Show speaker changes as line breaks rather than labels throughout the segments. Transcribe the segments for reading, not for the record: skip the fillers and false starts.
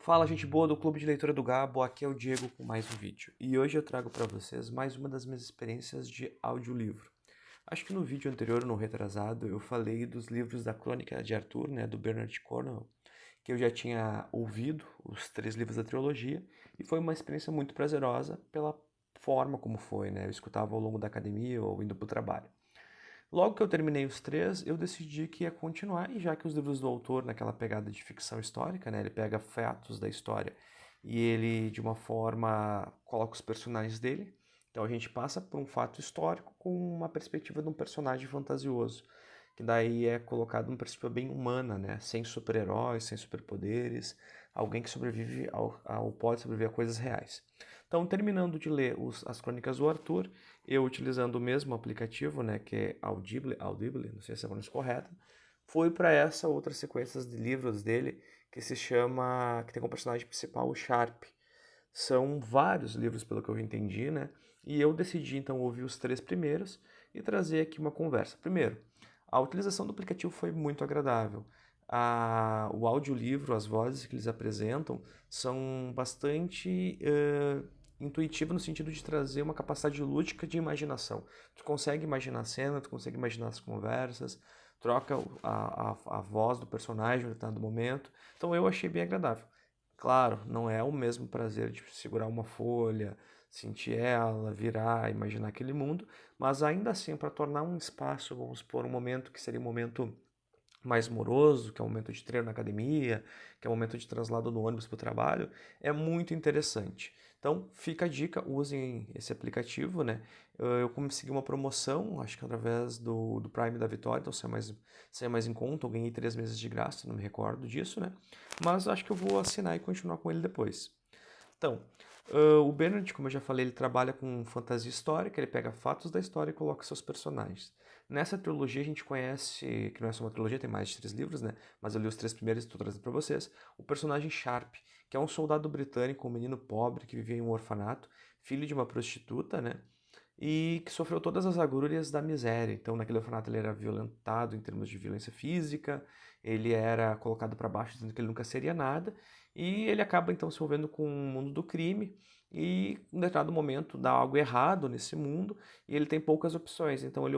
Fala, gente boa do Clube de Leitura do Gabo, aqui é o Diego com mais um vídeo. E hoje eu trago para vocês mais uma das minhas experiências de audiolivro. Acho que no vídeo anterior, no retrasado, eu falei dos livros da Crônica de Arthur, né, do Bernard Cornwell, que eu já tinha ouvido, os 3 livros da trilogia, e foi uma experiência muito prazerosa pela forma como foi, né? Eu escutava ao longo da academia ou indo para o trabalho. Logo que eu terminei os 3, eu decidi que ia continuar, e já que os livros do autor, naquela pegada de ficção histórica, né, ele pega fatos da história e ele, de uma forma, coloca os personagens dele. Então a gente passa por um fato histórico com uma perspectiva de um personagem fantasioso, que daí é colocado uma perspectiva bem humana, né, sem super-heróis, sem superpoderes, alguém que sobrevive pode sobreviver a coisas reais. Então, terminando de ler as crônicas do Arthur, eu utilizando o mesmo aplicativo, né, que é Audible, não sei se é a pronúncia correta, fui para essa outra sequência de livros dele que se chama, que tem como personagem principal o Sharp. São vários livros, pelo que eu entendi, né? E eu decidi então ouvir os 3 primeiros e trazer aqui uma conversa. Primeiro, a utilização do aplicativo foi muito agradável. O audiolivro, as vozes que eles apresentam, são bastante intuitivas no sentido de trazer uma capacidade lúdica de imaginação. Tu consegue imaginar a cena, tu consegue imaginar as conversas, troca a voz do personagem em determinado momento. Então eu achei bem agradável. Claro, não é o mesmo prazer de segurar uma folha, sentir ela, virar, imaginar aquele mundo, mas ainda assim, para tornar um espaço, vamos supor, um momento que seria um momento mais moroso, que é o momento de treino na academia, que é o momento de translado no ônibus para o trabalho, é muito interessante. Então, fica a dica, usem esse aplicativo, né? Eu consegui uma promoção, acho que através do Prime da Vitória, então sai mais em conta, eu ganhei 3 meses de graça, não me recordo disso, né? Mas acho que eu vou assinar e continuar com ele depois. Então, o Bernard, como eu já falei, ele trabalha com fantasia histórica, ele pega fatos da história e coloca seus personagens. Nessa trilogia a gente conhece, que não é só uma trilogia, tem mais de 3 livros, né? Mas eu li os 3 primeiros e estou trazendo para vocês, o personagem Sharp, que é um soldado britânico, um menino pobre que vivia em um orfanato, filho de uma prostituta, né? E que sofreu todas as agruras da miséria. Então, naquele orfanato ele era violentado em termos de violência física, ele era colocado para baixo dizendo que ele nunca seria nada, e ele acaba então se envolvendo com o mundo do crime, e em determinado momento dá algo errado nesse mundo, e ele tem poucas opções. Então ele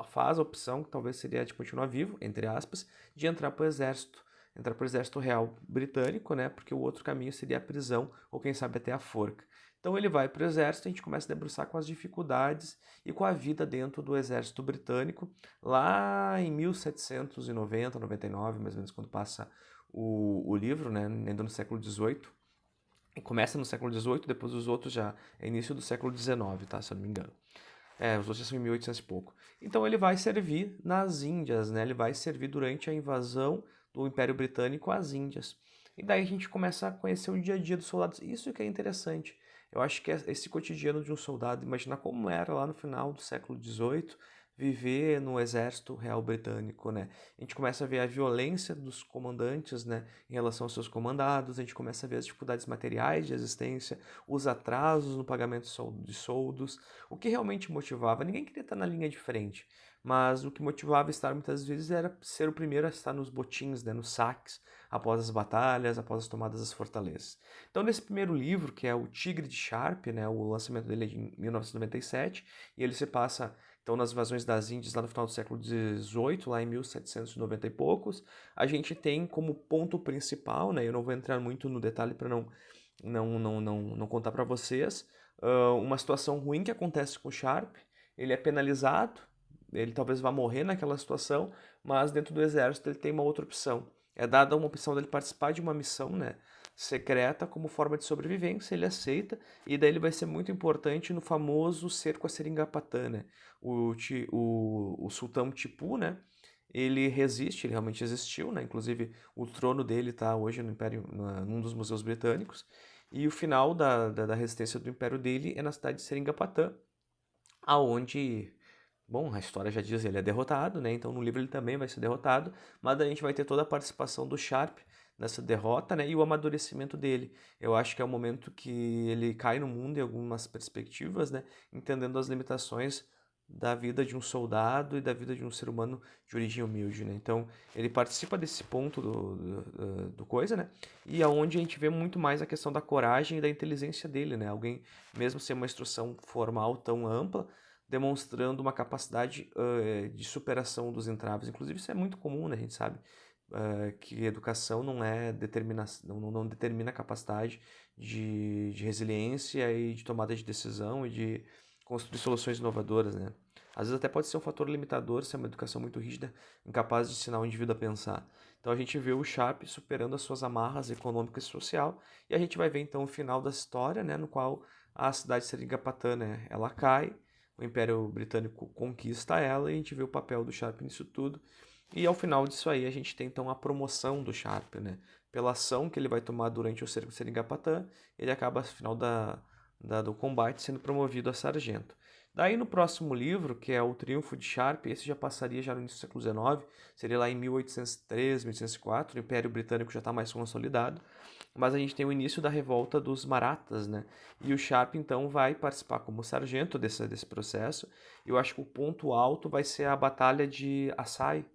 faz a opção, que talvez seria a de continuar vivo, entre aspas, de entrar para o exército. Entrar para o exército real britânico, né? Porque o outro caminho seria a prisão, ou quem sabe até a forca. Então ele vai para o exército, a gente começa a debruçar com as dificuldades e com a vida dentro do exército britânico, lá em 1790, 99, mais ou menos, quando passa o livro, né, ainda no século XVIII. E começa no século XVIII, depois os outros já é início do século XIX, tá, se eu não me engano. Os outros já são em 1800 e pouco. Então ele vai servir nas Índias, né? Ele vai servir durante a invasão do Império Britânico às Índias. E daí a gente começa a conhecer o dia a dia dos soldados. Isso que é interessante. Eu acho que esse cotidiano de um soldado, imaginar como era lá no final do século XVIII, viver no exército real britânico, né? A gente começa a ver a violência dos comandantes, né, em relação aos seus comandados, a gente começa a ver as dificuldades materiais de existência, os atrasos no pagamento de soldos, o que realmente motivava. Ninguém queria estar na linha de frente, mas o que motivava estar muitas vezes era ser o primeiro a estar nos botins, né, nos saques, após as batalhas, após as tomadas das fortalezas. Então, nesse primeiro livro, que é o Tigre de Sharp, né, o lançamento dele é de 1997, e ele se passa então nas invasões das Índias lá no final do século XVIII, lá em 1790 e poucos, a gente tem como ponto principal, né, eu não vou entrar muito no detalhe para não contar para vocês, uma situação ruim que acontece com o Sharp. Ele é penalizado, ele talvez vá morrer naquela situação, mas dentro do exército ele tem uma outra opção. É dada uma opção dele participar de uma missão, né, secreta como forma de sobrevivência, ele aceita, e daí ele vai ser muito importante no famoso cerco a Seringapatam, né? O sultão Tipu, né? Ele resiste, ele realmente existiu, né? Inclusive o trono dele está hoje no Império, num dos museus britânicos. E o final da resistência do império dele é na cidade de Seringapatam, aonde, bom, a história já diz, ele é derrotado, né? Então no livro ele também vai ser derrotado, mas daí a gente vai ter toda a participação do Sharp nessa derrota, né? E o amadurecimento dele. Eu acho que é o momento que ele cai no mundo em algumas perspectivas, né? Entendendo as limitações da vida de um soldado e da vida de um ser humano de origem humilde, né? Então, ele participa desse ponto do coisa, né? E aonde a gente vê muito mais a questão da coragem e da inteligência dele, né? Alguém, mesmo sem uma instrução formal tão ampla, demonstrando uma capacidade de superação dos entraves. Inclusive, isso é muito comum, né? A gente sabe que educação não determina a capacidade de resiliência e de tomada de decisão e de construir soluções inovadoras, né? Às vezes até pode ser um fator limitador se é uma educação muito rígida, incapaz de ensinar o indivíduo a pensar. Então a gente vê o Sharp superando as suas amarras econômicas e social, e a gente vai ver então o final da história, né, no qual a cidade de Seringapatam, né, ela cai, o Império Britânico conquista ela, e a gente vê o papel do Sharp nisso tudo. E ao final disso aí a gente tem então a promoção do Sharp, né? Pela ação que ele vai tomar durante o cerco de Seringapatam, ele acaba, ao final do combate, sendo promovido a sargento. Daí no próximo livro, que é o Triunfo de Sharp, esse já passaria já no início do século XIX, seria lá em 1803, 1804, o Império Britânico já está mais consolidado, mas a gente tem o início da revolta dos Marathas, né? E o Sharp então vai participar como sargento desse processo, e eu acho que o ponto alto vai ser a Batalha de Assaí,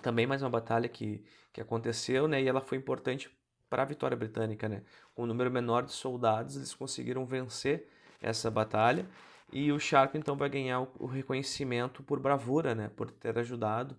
também mais uma batalha que aconteceu, né? E ela foi importante para a vitória britânica, né? Com um número menor de soldados, eles conseguiram vencer essa batalha. E o Sharp então vai ganhar o reconhecimento por bravura, né? Por ter ajudado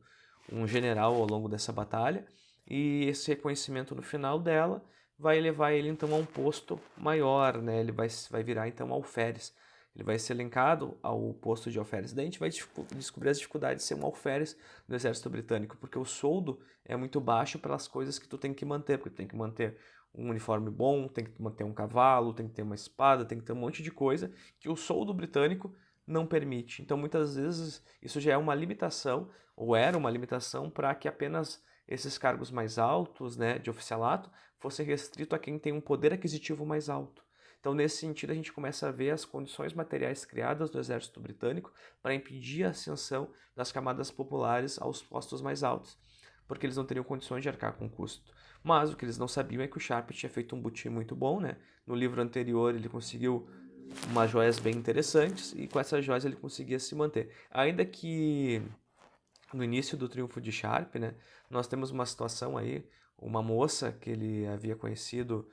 um general ao longo dessa batalha. E esse reconhecimento no final dela vai levar ele então a um posto maior, né? Ele vai virar então alferes. Ele vai ser elencado ao posto de alferes. Daí a gente vai descobrir as dificuldades de ser um alferes do exército britânico, porque o soldo é muito baixo pelas coisas que tu tem que manter, porque tu tem que manter um uniforme bom, tem que manter um cavalo, tem que ter uma espada, tem que ter um monte de coisa que o soldo britânico não permite. Então muitas vezes isso já é uma limitação, ou era uma limitação, para que apenas esses cargos mais altos, né, de oficialato, fossem restritos a quem tem um poder aquisitivo mais alto. Então, nesse sentido, a gente começa a ver as condições materiais criadas do exército britânico para impedir a ascensão das camadas populares aos postos mais altos, porque eles não teriam condições de arcar com o custo. Mas o que eles não sabiam é que o Sharp tinha feito um butim muito bom, né? No livro anterior ele conseguiu umas joias bem interessantes e com essas joias ele conseguia se manter. Ainda que no início do triunfo de Sharp, né, nós temos uma situação aí, uma moça que ele havia conhecido,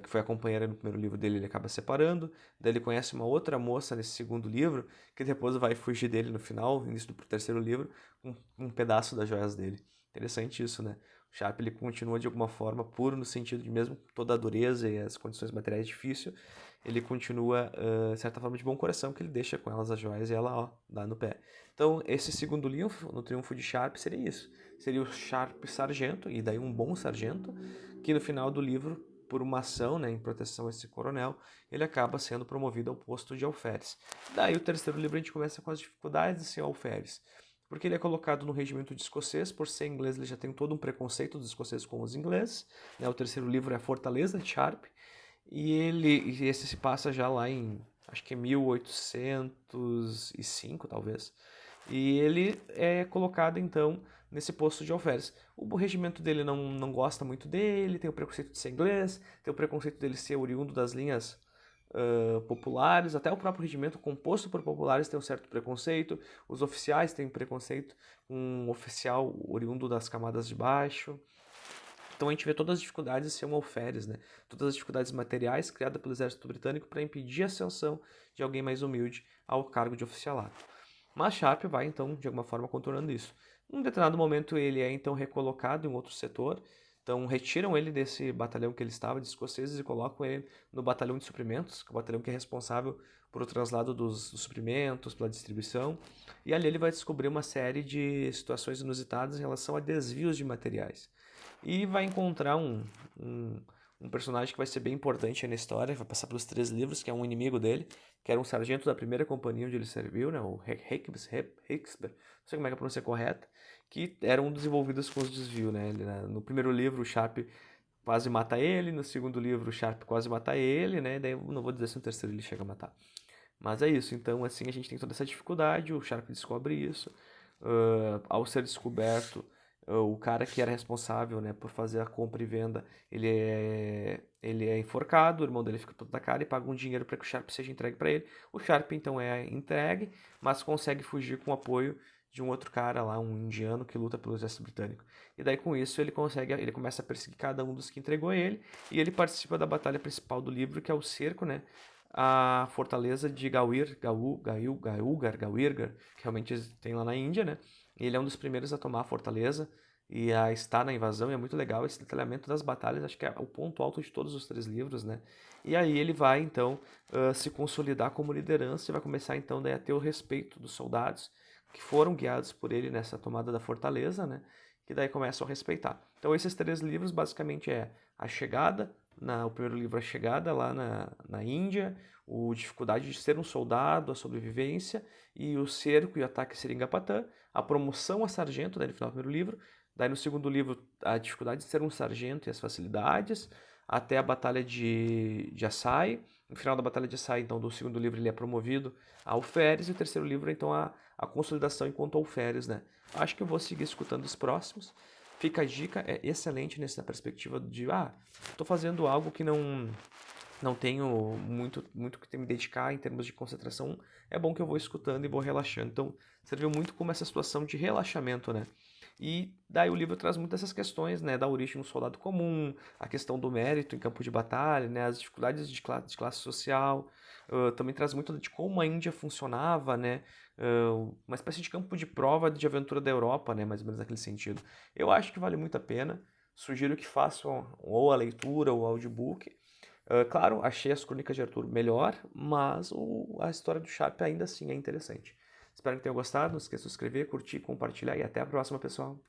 que foi a companheira no primeiro livro dele, ele acaba separando, daí ele conhece uma outra moça nesse segundo livro, que depois vai fugir dele no final, no início do terceiro livro, com um pedaço das joias dele. Interessante isso, né? O Sharp ele continua de alguma forma puro no sentido de mesmo toda a dureza e as condições materiais difíceis, ele continua, de certa forma, de bom coração, que ele deixa com elas as joias e ela, ó, dá no pé. Então, esse segundo livro, no Triunfo de Sharp, seria isso. Seria o Sharp sargento, e daí um bom sargento, que no final do livro, por uma ação, né, em proteção a esse coronel, ele acaba sendo promovido ao posto de alferes. Daí o terceiro livro a gente começa com as dificuldades de ser alferes. Porque ele é colocado no regimento de escocês, por ser inglês ele já tem todo um preconceito dos escoceses com os ingleses. Né? O terceiro livro é a Fortaleza de Sharp, e esse se passa já lá em, acho que é 1805, talvez. E ele é colocado, então, nesse posto de alferes. O regimento dele não gosta muito dele, tem o preconceito de ser inglês, tem o preconceito dele ser oriundo das linhas populares, até o próprio regimento composto por populares tem um certo preconceito, os oficiais têm preconceito com um oficial oriundo das camadas de baixo. Então a gente vê todas as dificuldades de ser um alferes, né? Todas as dificuldades materiais criadas pelo exército britânico para impedir a ascensão de alguém mais humilde ao cargo de oficialato. Mas Sharp vai, então, de alguma forma, contornando isso. Em um determinado momento, ele é, então, recolocado em outro setor. Então, retiram ele desse batalhão que ele estava, de escoceses, e colocam ele no batalhão de suprimentos, que é o batalhão que é responsável por o traslado dos suprimentos, pela distribuição. E ali ele vai descobrir uma série de situações inusitadas em relação a desvios de materiais. E vai encontrar um, um personagem que vai ser bem importante na história, vai passar pelos três livros, que é um inimigo dele, que era um sargento da primeira companhia onde ele serviu, né, o Hicksper, não sei como é que é a pronúncia correta, que eram desenvolvidos com os desvios, né, no primeiro livro o Sharp quase mata ele, no segundo livro o Sharp quase mata ele, né, daí eu não vou dizer se no terceiro ele chega a matar. Mas é isso, então assim a gente tem toda essa dificuldade, o Sharp descobre isso, ao ser descoberto o cara que era responsável, né, por fazer a compra e venda, ele é enforcado, o irmão dele fica todo da cara e paga um dinheiro para que o Sharp seja entregue para ele. O Sharp então é entregue, mas consegue fugir com o apoio de um outro cara lá, um indiano que luta pelo exército britânico. E daí com isso ele começa a perseguir cada um dos que entregou ele e ele participa da batalha principal do livro, que é o cerco, né, a fortaleza de Gawirgar, que realmente tem lá na Índia, né? Ele é um dos primeiros a tomar a fortaleza e a estar na invasão, e é muito legal esse detalhamento das batalhas, acho que é o ponto alto de todos os 3 livros, né? E aí ele vai, então, se consolidar como liderança e vai começar, então, daí, a ter o respeito dos soldados que foram guiados por ele nessa tomada da fortaleza, né? Que daí começam a respeitar. Então, esses 3 livros, basicamente, é a chegada, o primeiro livro, a chegada lá na Índia, o dificuldade de ser um soldado, a sobrevivência, e o cerco e o ataque a Seringapatam, a promoção a sargento, daí no final do primeiro livro, daí no segundo livro a dificuldade de ser um sargento e as facilidades, até a batalha de Asai. No final da batalha de Asai, então, do segundo livro, ele é promovido a alferes, e o terceiro livro, então, a consolidação enquanto alferes, né? Acho que eu vou seguir escutando os próximos. Fica a dica, é excelente nessa perspectiva de, tô fazendo algo que não tenho muito que me dedicar em termos de concentração, é bom que eu vou escutando e vou relaxando. Então, serviu muito como essa situação de relaxamento, né? E daí o livro traz muitas essas questões, né, da origem do soldado comum, a questão do mérito em campo de batalha, né, as dificuldades de classe social, também traz muito de como a Índia funcionava, né, uma espécie de campo de prova de aventura da Europa, né, mais ou menos naquele sentido. Eu acho que vale muito a pena, sugiro que façam ou a leitura ou o audiobook. Claro, achei as Crônicas de Arthur melhor, mas a história do Sharp ainda assim é interessante. Espero que tenham gostado, não esqueça de se inscrever, curtir, compartilhar e até a próxima, pessoal.